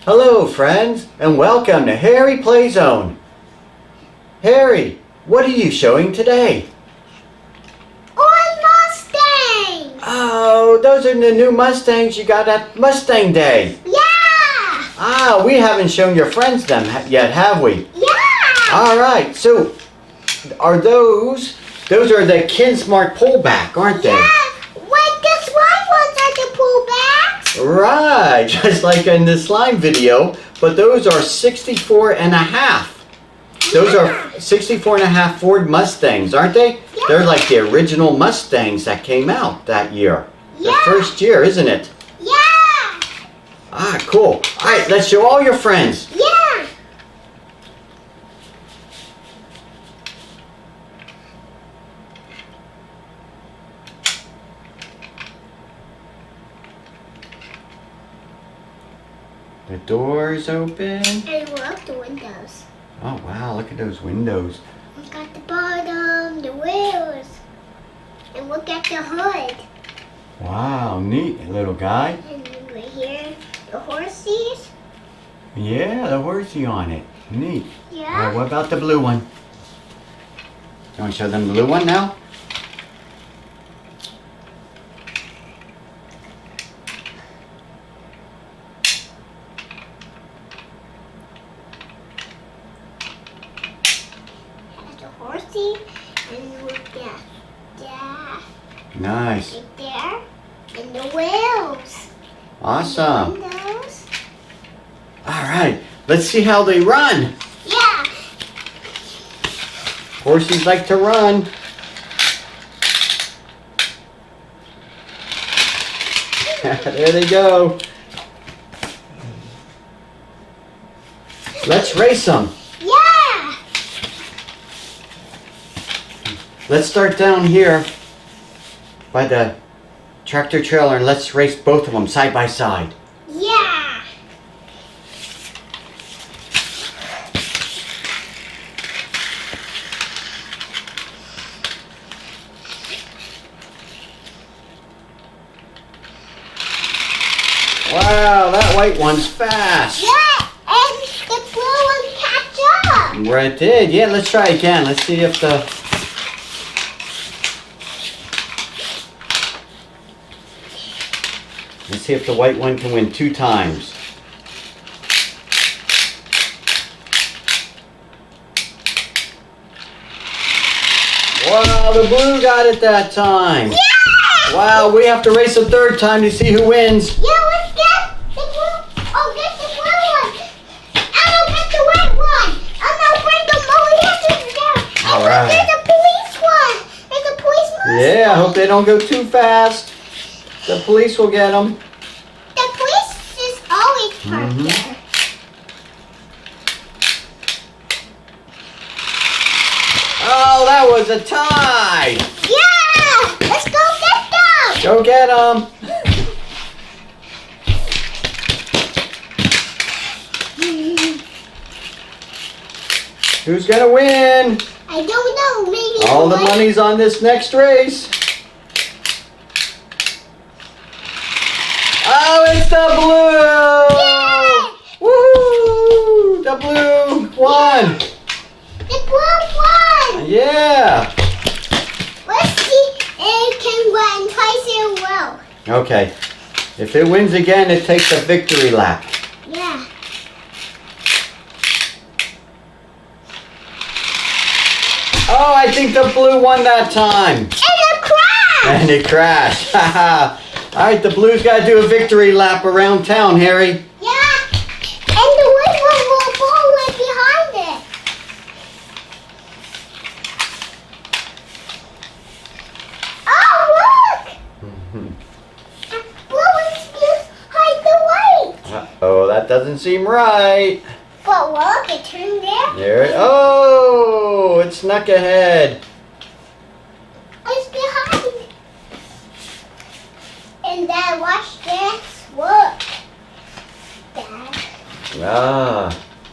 Hello friends, and welcome to Harry Play Zone. Harry, what are you showing today? On Mustang! Oh, those are the new Mustangs you got at Mustang Day. Yeah! Ah, we haven't shown your friends them yet, have we? Yeah! Alright, so are those are the Kinsmart pullback, aren't they? Yeah! Wait, this one was at the pullbacks? Right, just like in the slime video, but those are 64 and a half. Those are 64 and a half Ford Mustangs, aren't they? Yeah. They're like the original Mustangs that came out that year. Yeah. The first year, isn't it? Yeah! Ah, cool. Alright, let's show all your friends. Yeah! The door's open. And look the windows. Oh wow, look at those windows. Look at the bottom, the wheels. And look at the hood. Wow, neat little guy. And right here, the horses. Yeah, the horsey on it. Neat. Yeah. What about the blue one? You want to show them the blue one now? Has the horsey. And look at that. Nice. Right there. And the wheels. Awesome. Windows. Alright, let's see how they run. Yeah. Horses like to run. There they go. Let's race them. Yeah. Let's start down here by the tractor trailer and let's race both of them side by side. Yeah. Wow, that white one's fast. Yeah. And the blue one catch up. Where it did. Yeah, let's try again. Let's see if the... Let's see if the white one can win 2 times. Wow, the blue got it that time. Yeah. Wow, we have to race a 3rd time to see who wins. Yeah, let's get the blue. Oh, get the blue one. And I'll get the white one. And I'll bring them over here to the All And right. there's a police one. There's a police Mustang. Yeah, I hope they don't go too fast. The police will get them. The police is always parked Mhm. there. Oh, that was a tie. Yeah. Let's go get them. Go get them. Who's gonna win? I don't know. Maybe All the white. money's on this next race. Oh, it's the blue! Woohoo! The blue won. The blue one. Yeah. Let's see if it can run twice in a row. Okay. If it wins again, it takes a victory lap. Yeah. Oh, I think the blue won that time. And a crash. And it crashed. All right, the blue's got to do a victory lap around town, Harry. Yeah. And the white one will fall right behind it. Oh, look. Blue is behind the white. Oh, that doesn't seem right. But look, it turned there. There it. Oh, it snuck ahead. It's behind. And Dad, watch this. Look. Dad. Ah,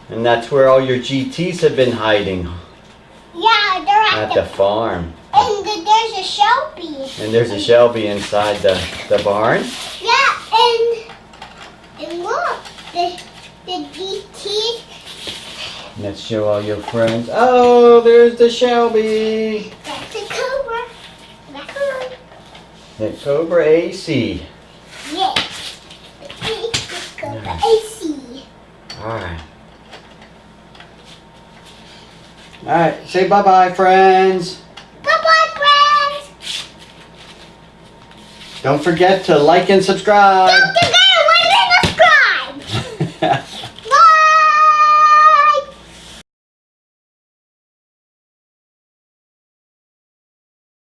and that's where all your GTs have been hiding, Yeah, they're at the farm. And there's a Shelby. And there's a Shelby inside the barn. Yeah, and look, the the DT. Let's show all your friends. Oh, there's the Shelby. That's the Cobra. That's her. The Cobra AC. Yeah. The Cobra AC. Alright. Alright, say bye-bye, friends. Bye-bye, friends. Don't forget to like and subscribe. Don't